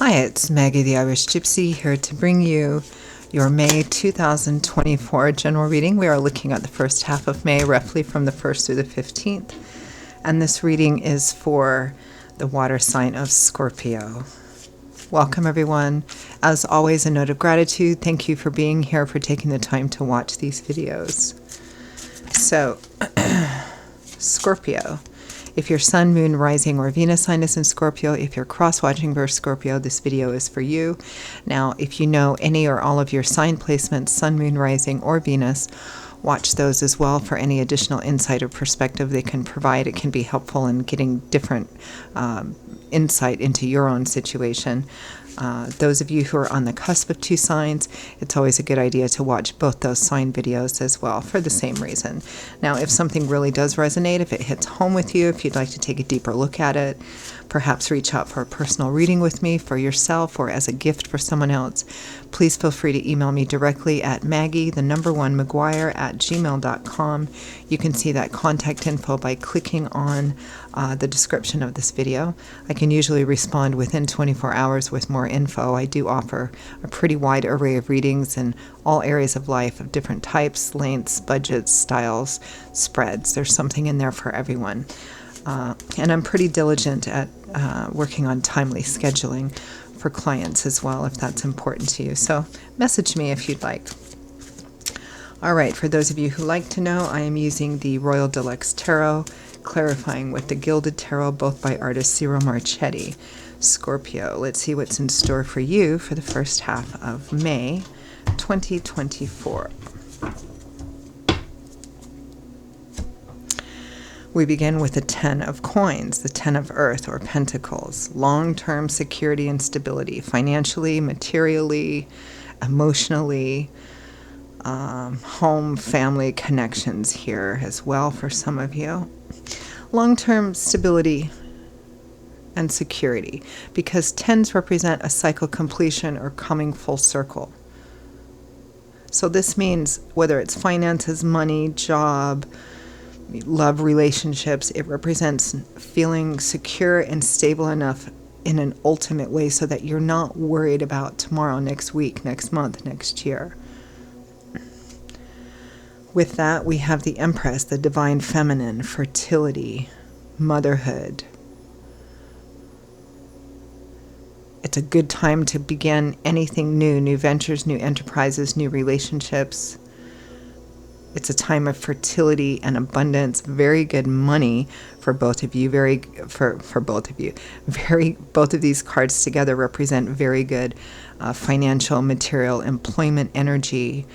Hi, it's Maggie the Irish Gypsy here to bring you your May 2024 general reading. We are looking at the first half of May, roughly from the 1st through the 15th. And this reading is for the water sign of Scorpio. Welcome, everyone. As always, a note of gratitude. Thank you for being here, for taking the time to watch these videos. So, Scorpio. If your sun, moon, rising, or Venus sign is in Scorpio, if you're cross-watching versus Scorpio, this video is for you. Now, if you know any or all of your sign placements, sun, moon, rising, or Venus, watch those as well for any additional insight or perspective they can provide. It can be helpful in getting different insight into your own situation. Those of you who are on the cusp of two signs, it's always a good idea to watch both those sign videos as well for the same reason. Now, if something really does resonate, if it hits home with you, if you'd like to take a deeper look at it, perhaps reach out for a personal reading with me for yourself or as a gift for someone else, please feel free to email me directly at maggie1mcguire@gmail.com. You can see that contact info by clicking on the description of this video. I can usually respond within 24 hours with more info. I do offer a pretty wide array of readings in all areas of life of different types, lengths, budgets, styles, spreads. There's something in there for everyone. And I'm pretty diligent at working on timely scheduling for clients as well, if that's important to you. So message me if you'd like. All right, for those of you who like to know, I am using the Royal Deluxe Tarot, clarifying with the Gilded Tarot, both by artist Ciro Marchetti. Scorpio, let's see what's in store for you for the first half of May 2024. We begin with the 10 of coins, the 10 of earth or pentacles, long-term security and stability, financially, materially, emotionally, home, family connections here as well for some of you. Long-term stability and security, because 10s represent a cycle completion or coming full circle. So this means whether it's finances, money, job, love, relationships, it represents feeling secure and stable enough in an ultimate way so that you're not worried about tomorrow, next week, next month, next year. With that, we have the Empress, the divine feminine, fertility, motherhood. It's a good time to begin anything new, new ventures, new enterprises, new relationships. It's a time of fertility and abundance, very good money for both of you, both of these cards together represent very good financial, material, employment energy,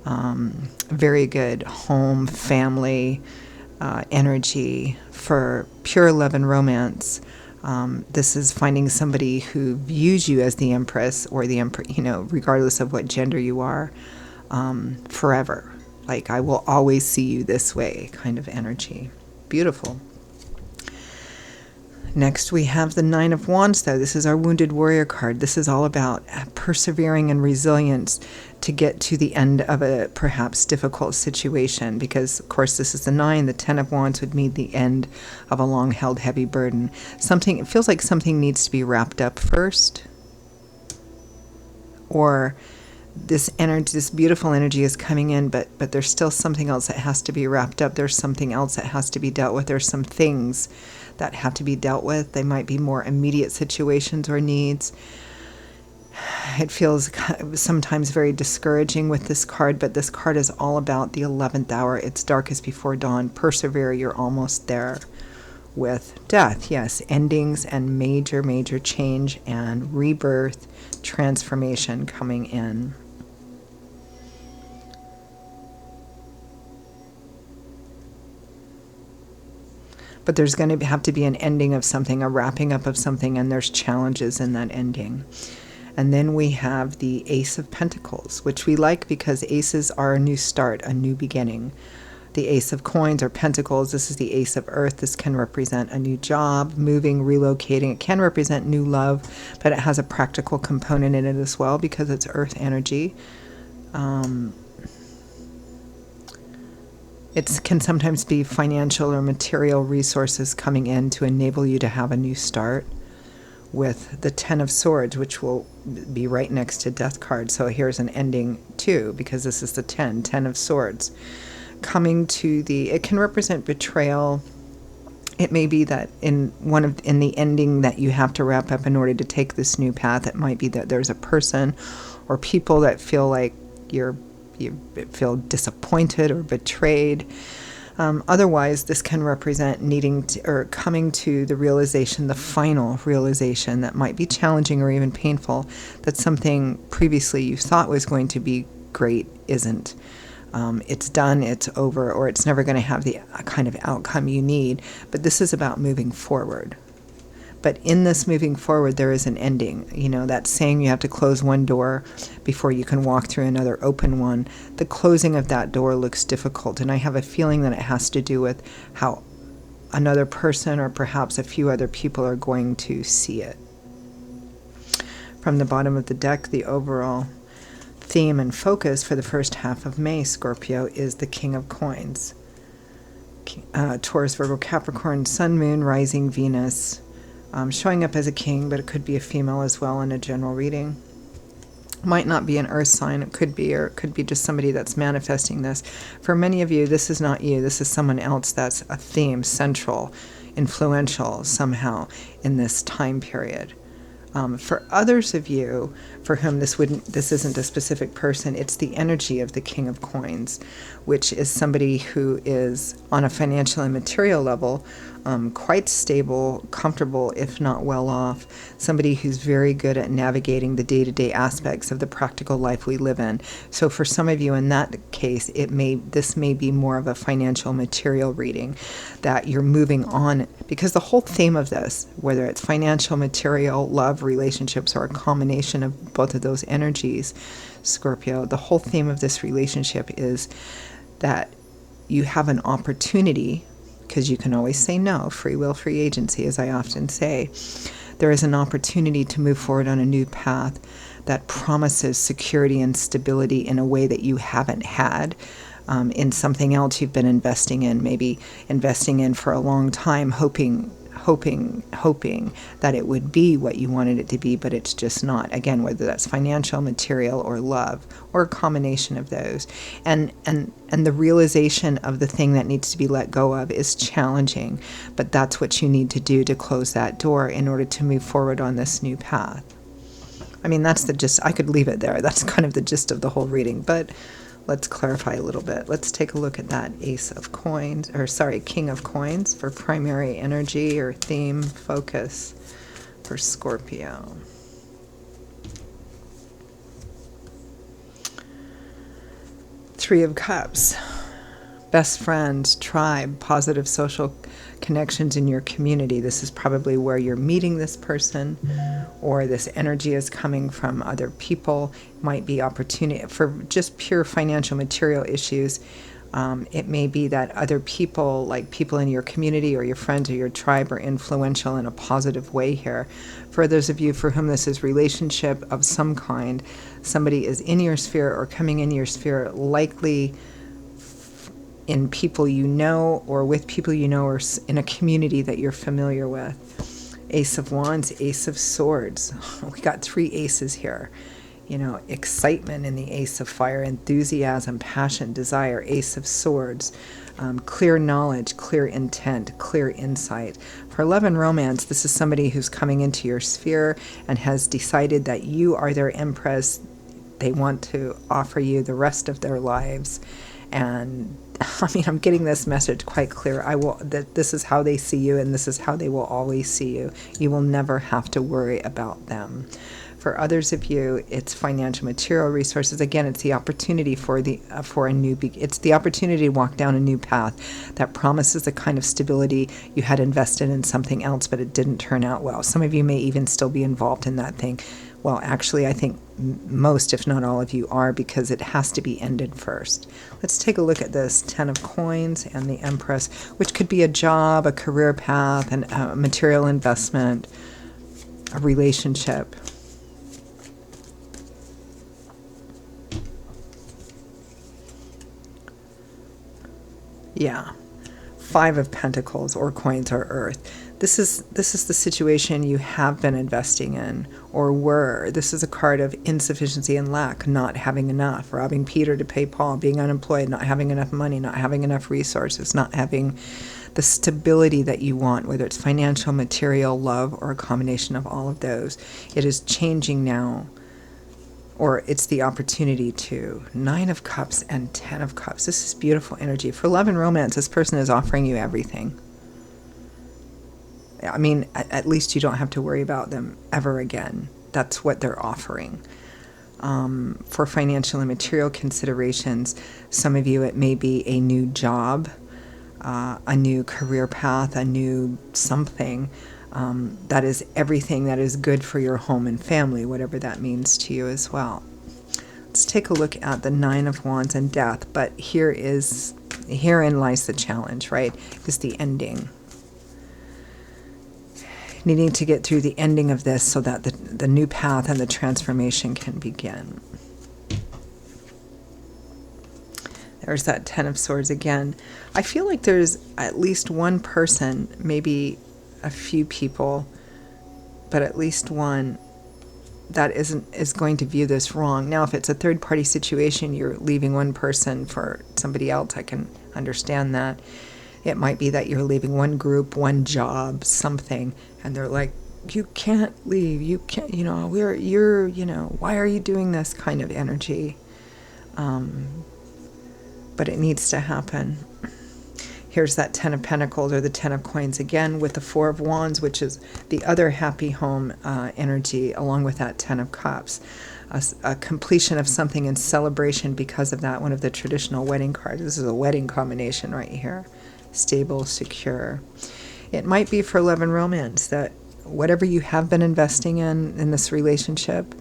very good home, family energy for pure love and romance. This is finding somebody who views you as the Empress or the Emperor, regardless of what gender you are, forever. Like, I will always see you this way kind of energy. Beautiful. Next, we have the 9 of Wands, though. This is our Wounded Warrior card. This is all about persevering and resilience to get to the end of a perhaps difficult situation, because, of course, this is the 9. The 10 of Wands would mean the end of a long-held heavy burden. It feels like something needs to be wrapped up first, or this energy, this beautiful energy is coming in, but there's still something else that has to be wrapped up. There's something else that has to be dealt with. There's some things that have to be dealt with. They might be more immediate situations or needs. It feels sometimes very discouraging with this card, but this card is all about the 11th hour. It's darkest before dawn. Persevere, you're almost there. With death, yes, endings and major, major change and rebirth, transformation coming in. But there's going to have to be an ending of something, a wrapping up of something, and there's challenges in that ending. And then we have the Ace of Pentacles, which we like because aces are a new start, a new beginning. The Ace of Coins or Pentacles, this is the Ace of Earth. This can represent a new job, moving, relocating. It can represent new love, but it has a practical component in it as well because it's Earth energy. It can sometimes be financial or material resources coming in to enable you to have a new start. with the Ten of Swords, which will be right next to Death card. So here's an ending too, because this is the Ten of Swords. Coming to it can represent betrayal. It may be that in the ending that you have to wrap up in order to take this new path. It might be that there's a person or people that feel like you feel disappointed or betrayed. Otherwise, this can represent needing to, or coming to the realization, the final realization that might be challenging or even painful, that something previously you thought was going to be great isn't. It's done, it's over, or it's never going to have the kind of outcome you need. But this is about moving forward. But in this moving forward, there is an ending. You know, that saying you have to close one door before you can walk through another open one. The closing of that door looks difficult, and I have a feeling that it has to do with how another person or perhaps a few other people are going to see it. From the bottom of the deck, the overall theme and focus for the first half of May, Scorpio, is the King of Coins. Taurus, Virgo, Capricorn, Sun, Moon, Rising, Venus, showing up as a king, but it could be a female as well in a general reading. Might not be an earth sign, it could be, or it could be just somebody that's manifesting this. For many of you, this is not you, this is someone else that's a theme, central, influential somehow in this time period. For others of you for whom this isn't a specific person, it's the energy of the King of Coins, which is somebody who is on a financial and material level quite stable, comfortable, if not well off, somebody who's very good at navigating the day-to-day aspects of the practical life we live in. So for some of you in that case, this may be more of a financial material reading, that you're moving on, because the whole theme of this, whether it's financial, material, love, relationships, or a combination of both of those energies, Scorpio, the whole theme of this relationship is that you have an opportunity, because you can always say no, free will, free agency, as I often say. There is an opportunity to move forward on a new path that promises security and stability in a way that you haven't had in something else you've been investing in, maybe investing in for a long time, hoping that it would be what you wanted it to be, but it's just not. Again, whether that's financial, material, or love, or a combination of those. And the realization of the thing that needs to be let go of is challenging, but that's what you need to do to close that door in order to move forward on this new path. I mean, that's the gist. I could leave it there. That's kind of the gist of the whole reading, but let's clarify a little bit. Let's take a look at that King of Coins for primary energy or theme focus for Scorpio. Three of Cups. Best friends, tribe, positive social connections in your community. This is probably where you're meeting this person, or this energy is coming from other people. It might be opportunity for just pure financial material issues. It may be that other people, like people in your community or your friends or your tribe, are influential in a positive way here. For those of you for whom this is relationship of some kind, somebody is in your sphere or coming in your sphere, likely in people you know, or with people you know, or in a community that you're familiar with. Ace of Wands, Ace of Swords. We got three aces here. You know, excitement in the Ace of Fire, enthusiasm, passion, desire, Ace of Swords, clear knowledge, clear intent, clear insight. For love and romance, this is somebody who's coming into your sphere and has decided that you are their empress. They want to offer you the rest of their lives. And I mean, I'm getting this message quite clear. That this is how they see you, and this is how they will always see you. You will never have to worry about them. For others of you, it's financial, material resources. Again, it's the opportunity it's the opportunity to walk down a new path that promises the kind of stability you had invested in something else, but it didn't turn out well. Some of you may even still be involved in that thing. Well, actually, I think most, if not all of you are, because it has to be ended first. Let's take a look at this Ten of Coins and the Empress, which could be a job, a career path, a material investment, a relationship. Yeah. Five of Pentacles, or coins, or earth. This is the situation you have been investing in or were. This is a card of insufficiency and lack, not having enough, robbing Peter to pay Paul, being unemployed, not having enough money, not having enough resources, not having the stability that you want, whether it's financial, material, love, or a combination of all of those. It is changing now, or it's the opportunity to. 9 of Cups and 10 of Cups. This is beautiful energy. For love and romance, this person is offering you everything. I mean, at least you don't have to worry about them ever again. That's what they're offering. For financial and material considerations, some of you, it may be a new job, a new career path, a new something. That is everything that is good for your home and family, whatever that means to you as well. Let's take a look at the 9 of Wands and Death, but herein lies the challenge, right? Is the ending. Needing to get through the ending of this so that the new path and the transformation can begin. There's that 10 of Swords again. I feel like there's at least one person, maybe a few people, but at least one that is going to view this wrong. Now, if it's a third-party situation, you're leaving one person for somebody else, I can understand that. It might be that you're leaving one group, one job, something, and they're like, you can't leave, you can't, why are you doing this kind of energy? But it needs to happen. Here's that 10 of Pentacles or the 10 of Coins again with the 4 of Wands, which is the other happy home energy, along with that 10 of Cups. A completion of something in celebration because of that, one of the traditional wedding cards. This is a wedding combination right here. Stable, secure. It might be for love and romance that whatever you have been investing in this relationship,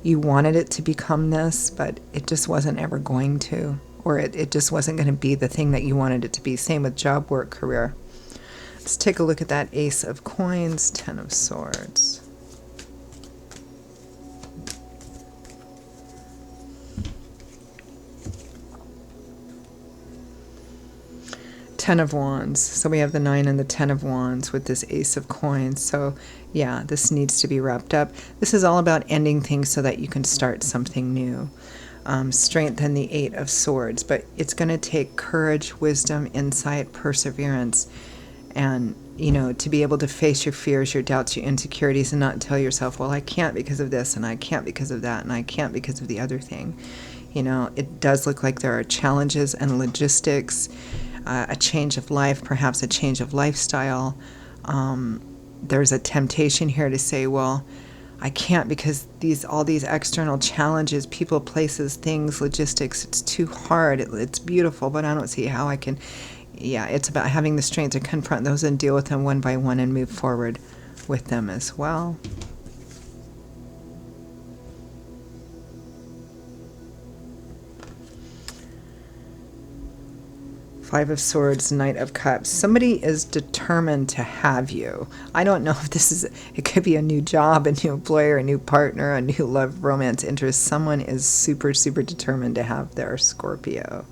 you wanted it to become this, but it just wasn't ever going to. Or it just wasn't going to be the thing that you wanted it to be. Same with job, work, career. Let's take a look at that Ace of Coins, 10 of Swords. Ten of Wands. So we have the 9 and the 10 of Wands with this Ace of Coins. So yeah, this needs to be wrapped up. This is all about ending things so that you can start something new. Strength and the 8 of Swords, but it's going to take courage, wisdom, insight, perseverance, and to be able to face your fears, your doubts, your insecurities, and not tell yourself, well, I can't because of this, and I can't because of that, and I can't because of the other thing. It does look like there are challenges and logistics, a change of life, perhaps a change of lifestyle. There's a temptation here to say, well, I can't because all these external challenges, people, places, things, logistics, it's too hard. It's beautiful, but I don't see how I can. Yeah, it's about having the strength to confront those and deal with them one by one and move forward with them as well. Five of Swords, Knight of Cups. Somebody is determined to have you. I don't know if it could be a new job, a new employer, a new partner, a new love, romance, interest. Someone is super, super determined to have their Scorpio.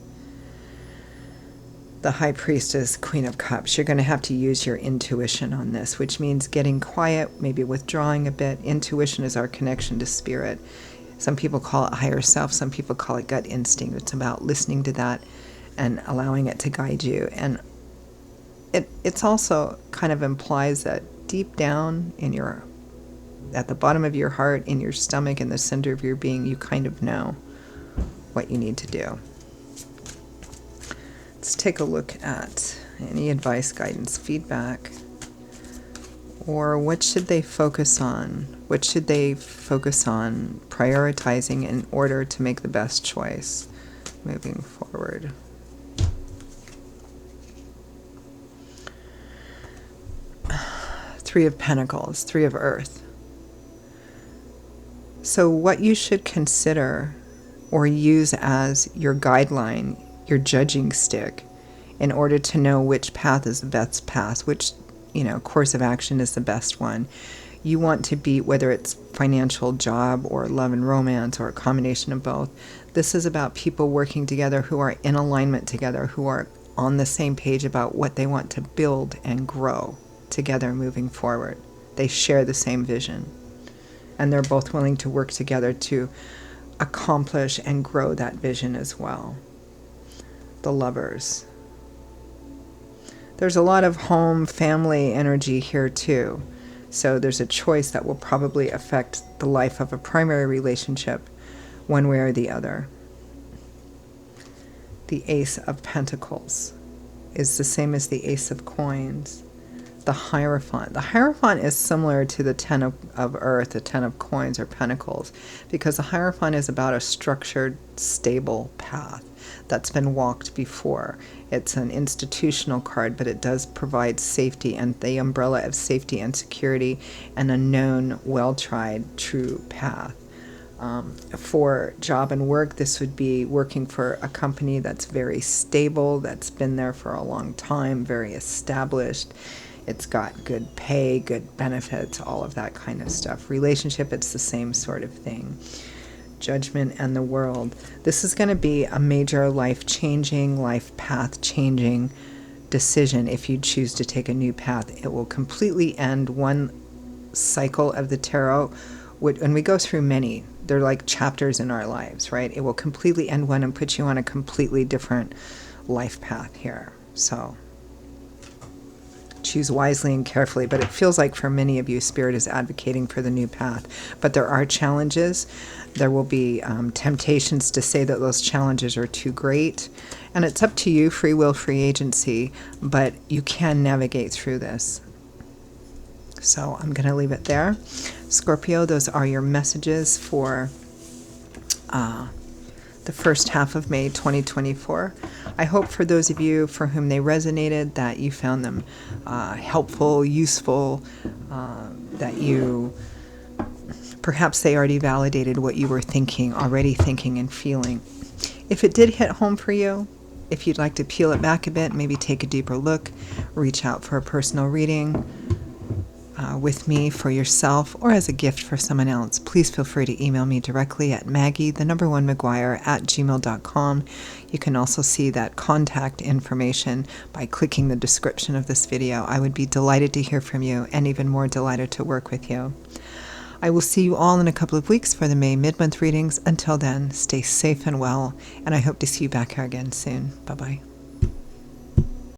The High Priestess, Queen of Cups. You're going to have to use your intuition on this, which means getting quiet, maybe withdrawing a bit. Intuition is our connection to spirit. Some people call it higher self. Some people call it gut instinct. It's about listening to that and allowing it to guide you. And it's also kind of implies that deep down at the bottom of your heart, in your stomach, in the center of your being, you kind of know what you need to do. Let's take a look at any advice, guidance, feedback, or what should they focus on? What should they focus on prioritizing in order to make the best choice moving forward? Three of Pentacles, 3 of Earth. So what you should consider or use as your guideline, your judging stick, in order to know which path is the best path, which course of action is the best one. You want to be, whether it's financial, job, or love and romance, or a combination of both. This is about people working together who are in alignment together, who are on the same page about what they want to build and grow together moving forward. They share the same vision, and they're both willing to work together to accomplish and grow that vision as well. The Lovers. There's a lot of home, family energy here too. So there's a choice that will probably affect the life of a primary relationship one way or the other. The Ace of Pentacles is the same as the Ace of Coins. The Hierophant. The Hierophant is similar to the Ten of Earth, the Ten of Coins or Pentacles, because the Hierophant is about a structured, stable path that's been walked before. It's an institutional card, but it does provide safety and the umbrella of safety and security and a known, well-tried, true path. For job and work, this would be working for a company that's very stable, that's been there for a long time, very established. It's got good pay, good benefits, all of that kind of stuff. Relationship, it's the same sort of thing. Judgment and the World. This is going to be a major life-changing, life path-changing decision if you choose to take a new path. It will completely end one cycle of the tarot. When we go through many, they're like chapters in our lives, right? It will completely end one and put you on a completely different life path here. So choose wisely and carefully, but it feels like for many of you, Spirit is advocating for the new path. But there are challenges. There will be temptations to say that those challenges are too great. And it's up to you, free will, free agency, but you can navigate through this. So I'm going to leave it there. Scorpio, those are your messages for the first half of May 2024. I hope for those of you for whom they resonated that you found them helpful, useful, that you perhaps they already validated what you were already thinking and feeling. If it did hit home for you, if you'd like to peel it back a bit, maybe take a deeper look, reach out for a personal reading with me for yourself or as a gift for someone else, please feel free to email me directly at maggie1mcguire@gmail.com. You can also see that contact information by clicking the description of this video. I would be delighted to hear from you and even more delighted to work with you. I will see you all in a couple of weeks for the May mid-month readings. Until then, stay safe and well, and I hope to see you back here again soon. Bye-bye.